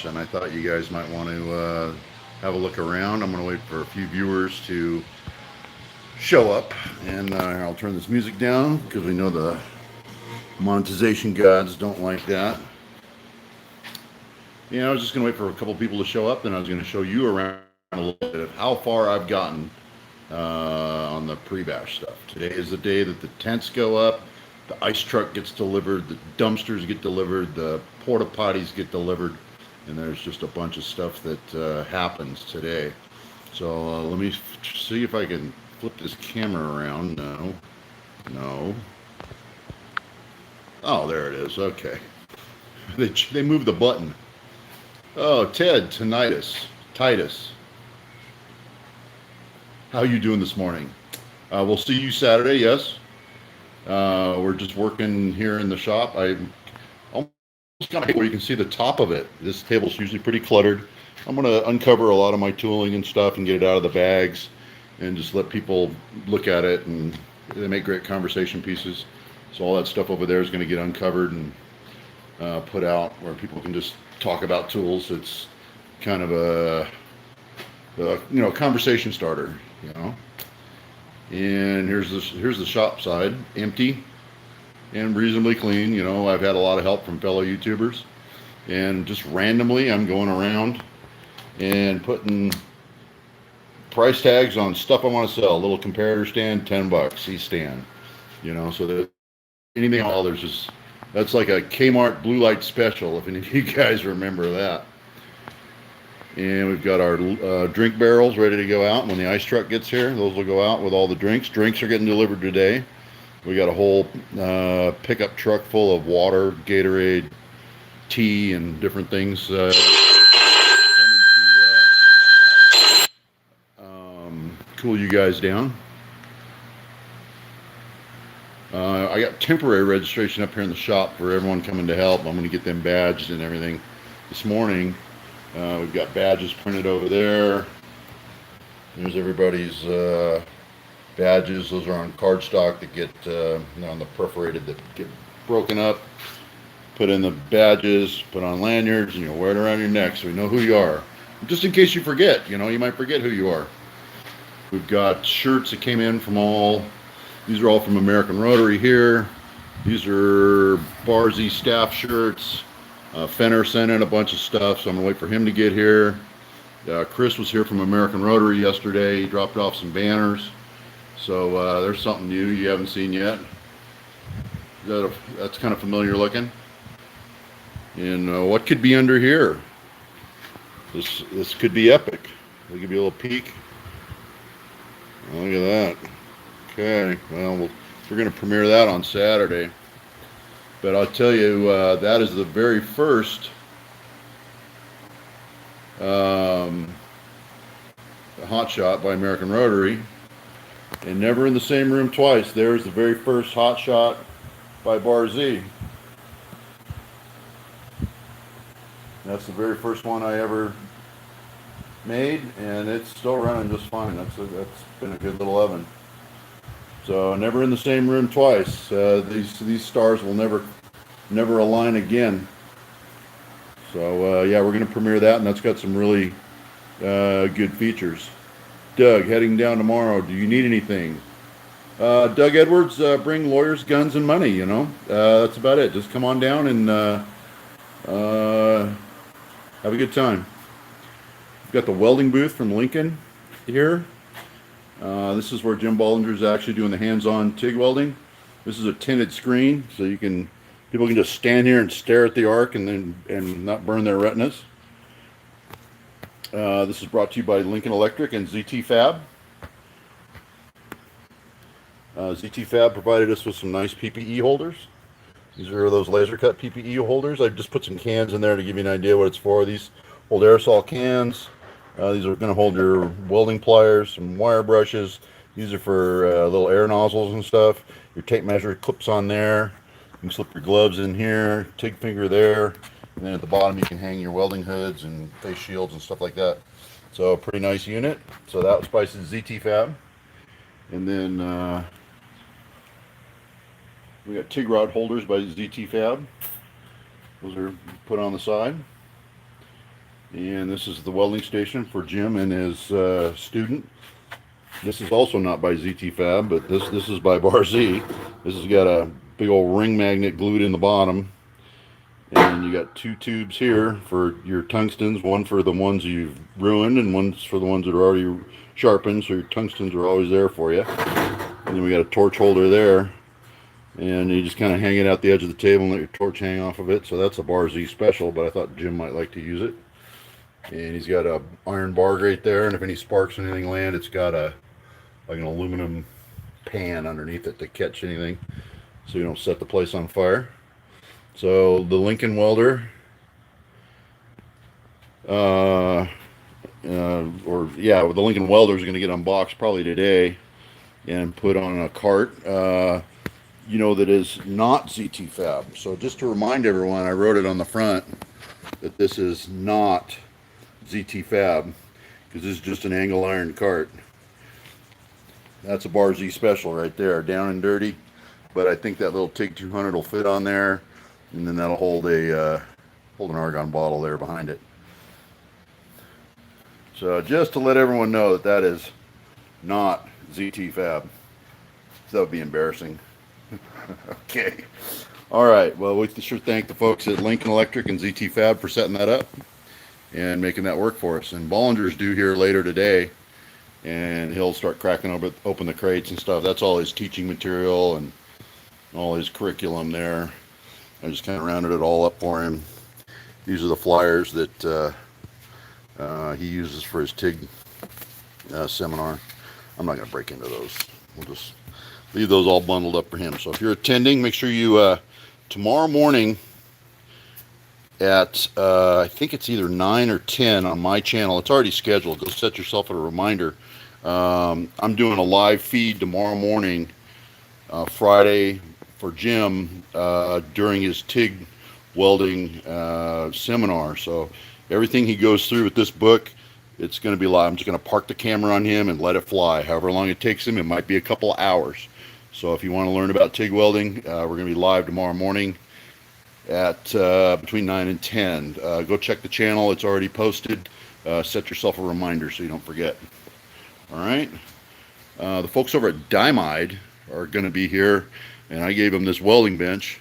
and I thought you guys might want to have a look around. I'm going to wait for a few viewers to show up, and I'll turn this music down because we know the monetization gods don't like that. I was just going to wait for a couple people to show up, and I was going to show you around a little bit of how far I've gotten on the pre-bash stuff. Today is the day that the tents go up, the ice truck gets delivered, the dumpsters get delivered, the porta potties get delivered, and there's just a bunch of stuff that happens today. So let me see if I can flip this camera around. No, no. Oh, there it is. Okay. They moved the button. Oh, Ted, Titus. How you doing this morning? We'll see you Saturday, yes. We're just working here in the shop. I almost kind of where you can see the top of it. This table's usually pretty cluttered. I'm going to uncover a lot of my tooling and stuff and get it out of the bags and just let people look at it, and they make great conversation pieces. So all that stuff over there is going to get uncovered and put out where people can just talk about tools. It's kind of a conversation starter, And here's the shop side, empty and reasonably clean. I've had a lot of help from fellow YouTubers, and just randomly I'm going around and putting price tags on stuff I want to sell. A little comparator stand, $10, C-stand, so that anything at all, that's like a Kmart blue light special, if any of you guys remember that. And we've got our drink barrels ready to go out. When the ice truck gets here, those will go out with all the drinks. Drinks are getting delivered today. We got a whole pickup truck full of water, Gatorade, tea, and different things coming to cool you guys down. I got temporary registration up here in the shop for everyone coming to help. I'm going to get them badged and everything this morning. We've got badges printed over there. There's everybody's badges. Those are on cardstock that get on the perforated, that get broken up. Put in the badges, put on lanyards, and you'll wear it around your neck so we know who you are. Just in case you forget, you might forget who you are. We've got shirts that came in from these are all from American Rotary here. These are Barzy staff shirts. Fenner sent in a bunch of stuff, so I'm going to wait for him to get here. Chris was here from American Rotary yesterday. He dropped off some banners. So there's something new you haven't seen yet. That's kind of familiar looking. And what could be under here? This could be epic. I'll give you a little peek. Look at that. Okay, well, we're going to premiere that on Saturday. But I'll tell you, that is the very first hot shot by American Rotary. And never in the same room twice. There's the very first hot shot by Barzy. That's the very first one I ever made, and it's still running just fine. That's been a good little oven. So never in the same room twice. These stars will never align again. So yeah, we're going to premiere that, and that's got some really good features. Doug, heading down tomorrow. Do you need anything? Doug Edwards, bring lawyers, guns, and money. That's about it. Just come on down and have a good time. We've got the welding booth from Lincoln here. This is where Jim Bollinger is actually doing the hands-on TIG welding. This is a tinted screen, so people can just stand here and stare at the arc and not burn their retinas. This is brought to you by Lincoln Electric and ZT Fab. ZT Fab provided us with some nice PPE holders. These are those laser cut PPE holders. I just put some cans in there to give you an idea what it's for. These hold aerosol cans. These are going to hold your welding pliers, some wire brushes. These are for little air nozzles and stuff. Your tape measure clips on there. You can slip your gloves in here, TIG finger there, and then at the bottom you can hang your welding hoods and face shields and stuff like that. So a pretty nice unit. So that was by ZT Fab. And then we got TIG rod holders by ZT Fab. Those are put on the side. And this is the welding station for Jim and his student. This is also not by ZT Fab, but this is by Bar Z. This has got a big old ring magnet glued in the bottom. And you got two tubes here for your tungstens, one for the ones you've ruined and one's for the ones that are already sharpened, so your tungstens are always there for you. And then we got a torch holder there, and you just kind of hang it out the edge of the table and let your torch hang off of it. So that's a Bar Z special, but I thought Jim might like to use it. And he's got a iron bar grate there, and if any sparks or anything land, it's got a like an aluminum pan underneath it to catch anything, so you don't set the place on fire. So the Lincoln welder, the Lincoln welder is going to get unboxed probably today and put on a cart. That is not ZT Fab. So just to remind everyone, I wrote it on the front that this is not ZT Fab because this is just an angle iron cart. That's a Bar Z special right there, down and dirty. But I think that little TIG 200 will fit on there. And then that'll hold an argon bottle there behind it. So just to let everyone know that that is not ZT Fab. That would be embarrassing. Okay. All right. Well, we sure thank the folks at Lincoln Electric and ZT Fab for setting that up and making that work for us. And Bollinger's due here later today, and he'll start cracking open the crates and stuff. That's all his teaching material and all his curriculum there. I just kind of rounded it all up for him. These are the flyers that he uses for his TIG seminar. I'm not going to break into those. We'll just leave those all bundled up for him. So if you're attending, make sure you, tomorrow morning at, I think it's either 9 or 10 on my channel. It's already scheduled. Go set yourself a reminder. I'm doing a live feed tomorrow morning, Friday, for Jim during his TIG welding seminar. So everything he goes through with this book, it's going to be live. I'm just going to park the camera on him and let it fly. However long it takes him, it might be a couple of hours. So if you want to learn about TIG welding, we're going to be live tomorrow morning at between 9 and 10. Go check the channel. It's already posted. Set yourself a reminder so you don't forget. All right. The folks over at Diamide are going to be here. And I gave them this welding bench,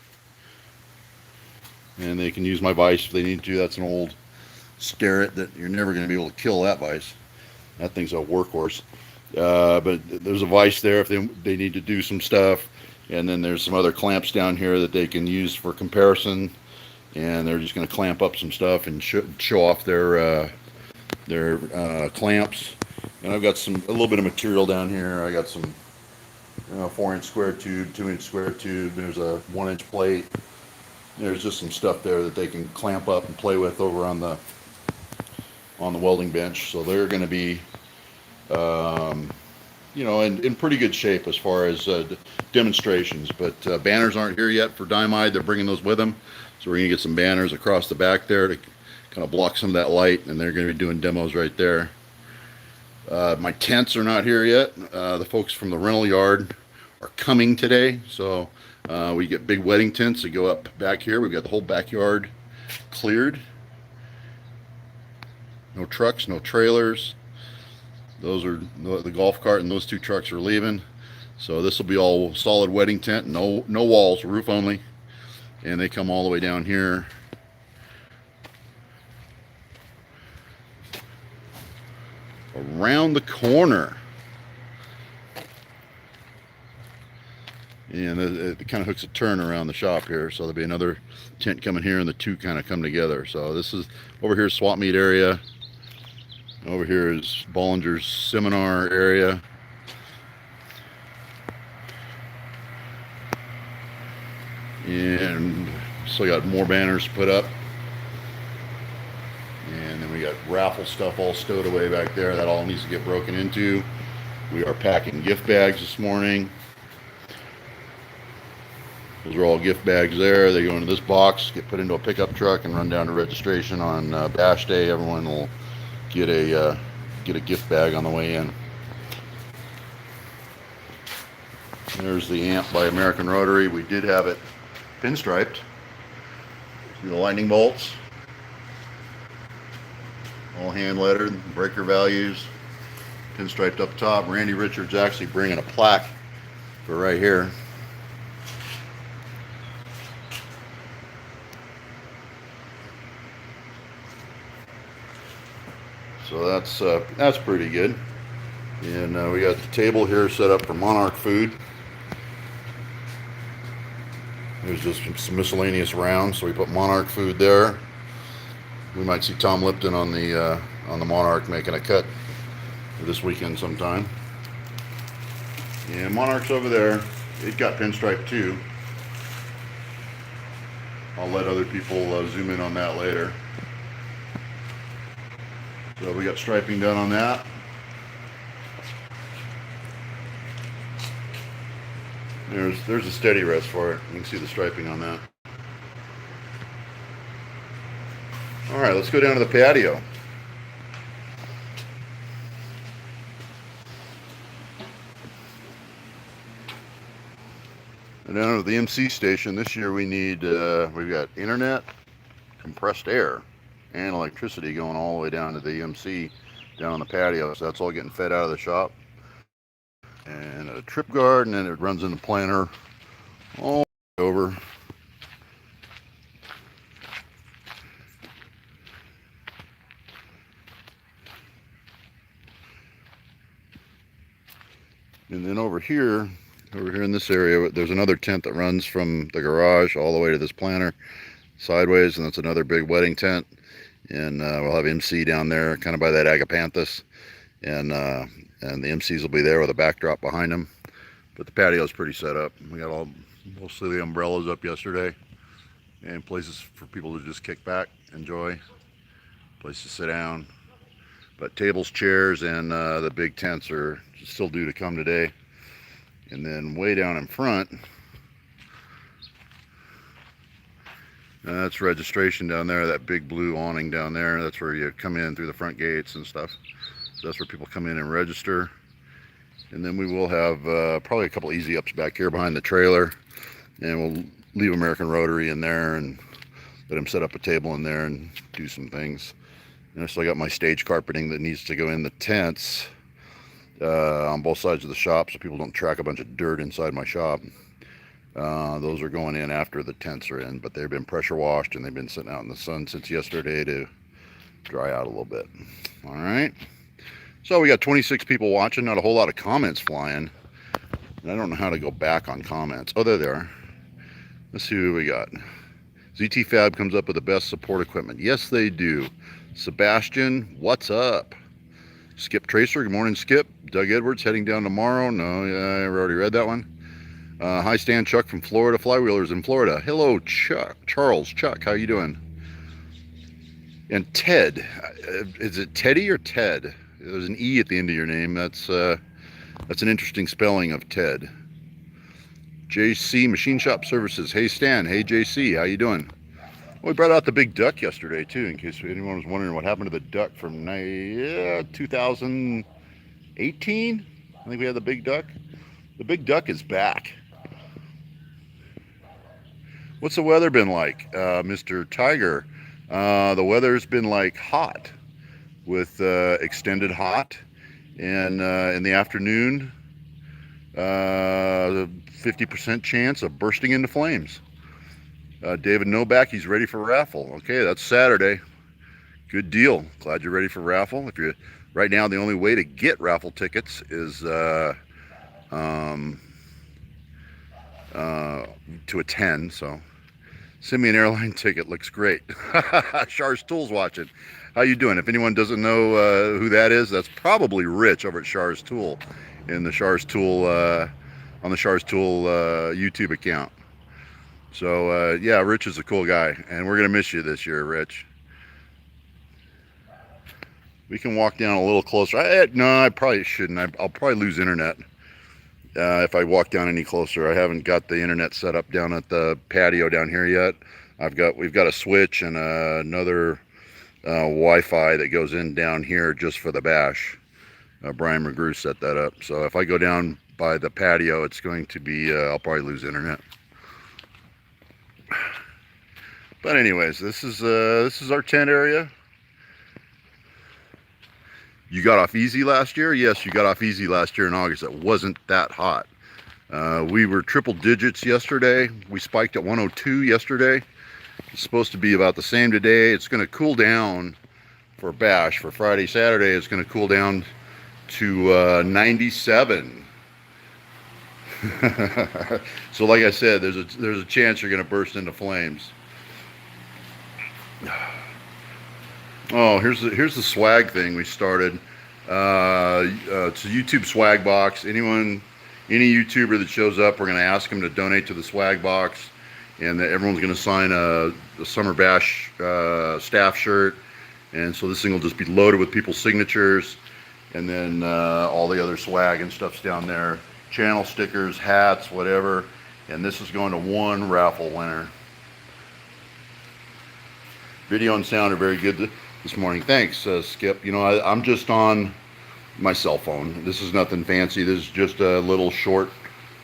and they can use my vise if they need to. That's an old Starrett that you're never going to be able to kill that vise. That thing's a workhorse. But there's a vise there if they need to do some stuff. And then there's some other clamps down here that they can use for comparison. And they're just going to clamp up some stuff and show off their clamps. And I've got a little bit of material down here. I got some 4-inch square tube, 2-inch square tube. There's a 1-inch plate. There's just some stuff there that they can clamp up and play with over on the welding bench. So they're going to be, in pretty good shape as far as demonstrations. But banners aren't here yet for Diamide. They're bringing those with them. So we're going to get some banners across the back there to kind of block some of that light, and they're going to be doing demos right there. My tents are not here yet. The folks from the rental yard are coming today. So we get big wedding tents that go up back here. We've got the whole backyard cleared. No trucks, no trailers. Those are the golf cart, and those 2 trucks are leaving. So this will be all solid wedding tent. No walls, roof only. And they come all the way down here. Around the corner, and it kind of hooks a turn around the shop here, so there'll be another tent coming here, and the 2 kind of come together. So this is over here, swap meet area. Over here is Bollinger's seminar area. And still got more banners put up. And then we got raffle stuff all stowed away back there. That all needs to get broken into. We are packing gift bags this morning. Those are all gift bags there. They go into this box, get put into a pickup truck, and run down to registration on Bash Day. Everyone will get a gift bag on the way in. There's the amp by American Rotary. We did have it pinstriped. See the lightning bolts. All hand lettered, breaker values, pinstriped up top. Randy Richards actually bringing a plaque for right here. So that's pretty good. And we got the table here set up for Monarch food. There's just some miscellaneous rounds, so we put Monarch food there. We might see Tom Lipton on the Monarch making a cut this weekend sometime. And Monarch's over there. It got pinstripe too. I'll let other people zoom in on that later. So we got striping done on that. There's a steady rest for it. You can see the striping on that. All right, let's go down to the patio. And down at the MC station this year we've got internet, compressed air, and electricity going all the way down to the MC down on the patio. So that's all getting fed out of the shop. And a trip guard, and then it runs in the planter all over. And then over here in this area, there's another tent that runs from the garage all the way to this planter sideways, and that's another big wedding tent. And we'll have MC down there, kind of by that agapanthus, and the MCs will be there with a backdrop behind them. But the patio is pretty set up. We got mostly the umbrellas up yesterday, and places for people to just kick back, enjoy, place to sit down. But tables, chairs, and the big tents are still due to come today. And then way down in front, that's registration down there, that big blue awning down there. That's where you come in through the front gates and stuff. So that's where people come in and register. And then we will have probably a couple easy ups back here behind the trailer. And we'll leave American Rotary in there and let him set up a table in there and do some things. And I still got my stage carpeting that needs to go in the tents on both sides of the shop so people don't track a bunch of dirt inside my shop. Those are going in after the tents are in, but they've been pressure washed and they've been sitting out in the sun since yesterday to dry out a little bit. All right. So we got 26 people watching, not a whole lot of comments flying. And I don't know how to go back on comments. Oh, there they are. Let's see who we got. ZT Fab comes up with the best support equipment. Yes, they do. Sebastian, what's up? Skip Tracer, good morning, Skip. Doug Edwards, heading down tomorrow. No, yeah, I already read that one. Hi, Stan. Chuck from Florida, Flywheelers in Florida. Hello, Chuck. Charles, Chuck, how you doing? And Ted, is it Teddy or Ted? There's an E at the end of your name. That's an interesting spelling of Ted. JC Machine Shop Services. Hey, Stan. Hey, JC, how you doing? Well, we brought out the big duck yesterday, too, in case anyone was wondering what happened to the duck from 2018. I think we had the big duck. The big duck is back. What's the weather been like, Mr. Tiger? The weather's been like hot, with extended hot, and in the afternoon, 50% chance of bursting into flames. David Novak, he's ready for raffle. Okay, that's Saturday. Good deal. Glad you're ready for raffle. If you're right now, the only way to get raffle tickets is to attend. So send me an airline ticket. Looks great. Shars Tool's watching. How you doing? If anyone doesn't know who that is, that's probably Rich over at Shars Tool in the Shars Tool on the Shars Tool YouTube account. So yeah, Rich is a cool guy, and we're gonna miss you this year, Rich. We can walk down a little closer. No, I probably shouldn't. I'll probably lose internet if I walk down any closer. I haven't got the internet set up down at the patio down here yet. We've got a switch and another Wi-Fi that goes in down here just for the bash. Brian McGrew set that up. So if I go down by the patio, it's going to be I'll probably lose internet. But anyways, this is our tent area. You got off easy last year? Yes, you got off easy last year in August. It wasn't that hot. We were triple digits yesterday. We spiked at 102 yesterday. It's supposed to be about the same today. It's going to cool down for bash. For Friday, Saturday, it's going to cool down to 97. So like I said, there's a chance you're going to burst into flames. Oh, here's the swag thing we started. It's a YouTube swag box. Any YouTuber that shows up, we're going to ask them to donate to the swag box, and everyone's going to sign a Summer Bash staff shirt. And so this thing will just be loaded with people's signatures, and then all the other swag and stuff's down there. Channel stickers, hats, whatever. And this is going to one raffle winner. Video and sound are very good this morning. Thanks, Skip. You know, I'm just on my cell phone. This is nothing fancy. This is just a little short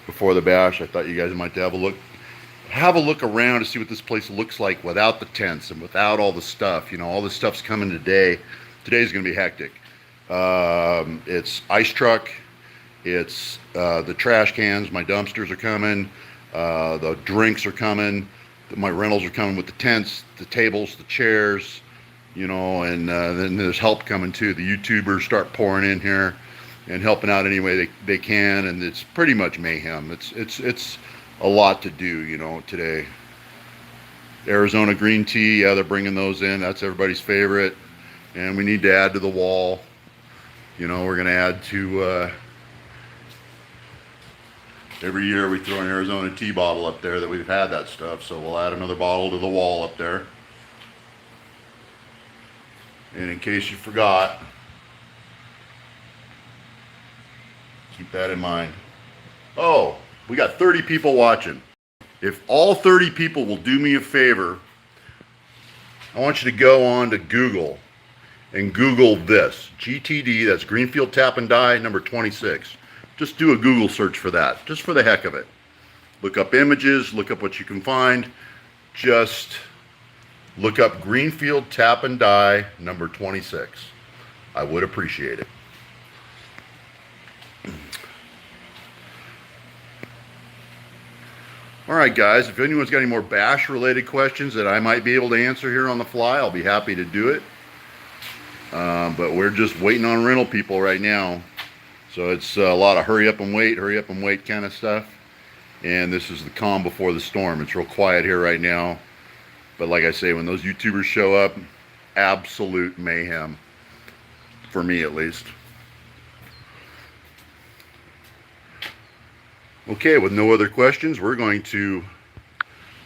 before the bash. I thought you guys might have a look around to see what this place looks like without the tents and without all the stuff. You know, all this stuff's coming today. Today's going to be hectic. It's ice truck. It's the trash cans. My dumpsters are coming. The drinks are coming. My rentals are coming with the tents, the tables, the chairs, you know, and then there's help coming too. The YouTubers start pouring in here and helping out any way they can, and it's pretty much mayhem. It's a lot to do, you know, today. Arizona green tea, yeah, they're bringing those in. That's everybody's favorite, and we need to add to the wall. You know, we're going to add to every year we throw an Arizona tea bottle up there that we've had that stuff, so we'll add another bottle to the wall up there. And in case you forgot, keep that in mind. Oh, we got 30 people watching. If all 30 people will do me a favor, I want you to go on to Google and Google this. GTD, that's Greenfield Tap and Die, number 26. Just do a Google search for that, just for the heck of it. Look up images, look up what you can find. Just look up Greenfield Tap and Die, number 26. I would appreciate it. All right, guys, if anyone's got any more bash related questions that I might be able to answer here on the fly, I'll be happy to do it. But we're just waiting on rental people right now. So it's a lot of hurry up and wait kind of stuff. And this is the calm before the storm. It's real quiet here right now. But like I say, when those YouTubers show up, absolute mayhem. For me, at least. Okay, with no other questions, we're going to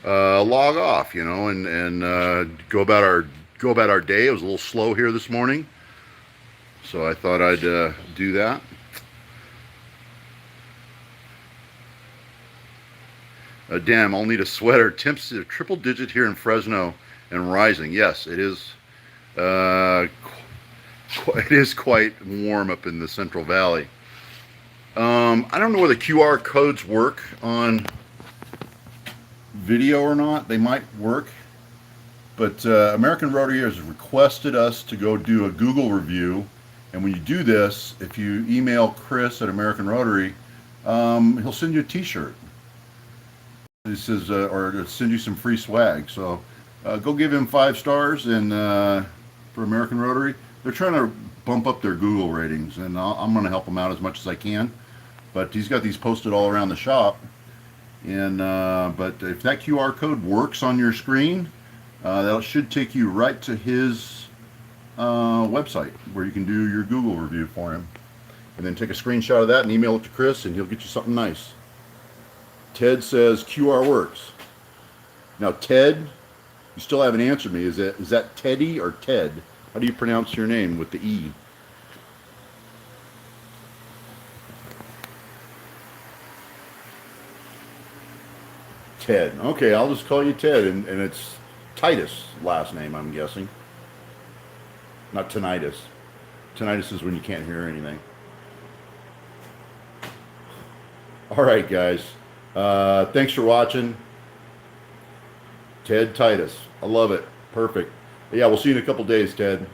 log off, you know, and go about our day. It was a little slow here this morning, so I thought I'd do that. Damn, I'll need a sweater. Temps are triple digit here in Fresno and rising. Yes, it is. It is quite warm up in the Central Valley. I don't know whether QR codes work on video or not. They might work, but American Rotary has requested us to go do a Google review. And when you do this, if you email Chris at American Rotary, he'll send you a t-shirt. He says, or send you some free swag. So go give him 5 stars and for American Rotary. They're trying to bump up their Google ratings, and I'm going to help them out as much as I can. But he's got these posted all around the shop. And but if that QR code works on your screen, that should take you right to his website where you can do your Google review for him. And then take a screenshot of that and email it to Chris, and he'll get you something nice. Ted says QR works. Now, Ted, you still haven't answered me. Is that Teddy or Ted? How do you pronounce your name with the E? Ted. Okay, I'll just call you Ted, and it's Titus last name, I'm guessing. Not tinnitus. Tinnitus is when you can't hear anything. All right, guys. Thanks for watching. Ted Titus. I love it. Perfect. Yeah, we'll see you in a couple days, Ted.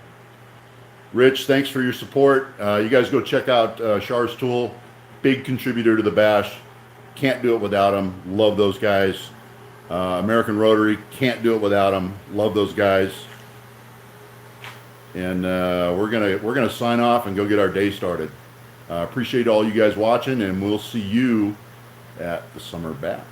Rich, thanks for your support. You guys go check out Char's Tool. Big contributor to the bash. Can't do it without them. Love those guys. American Rotary, can't do it without them. Love those guys. And we're gonna sign off and go get our day started. Appreciate all you guys watching, and we'll see you at the summer bash.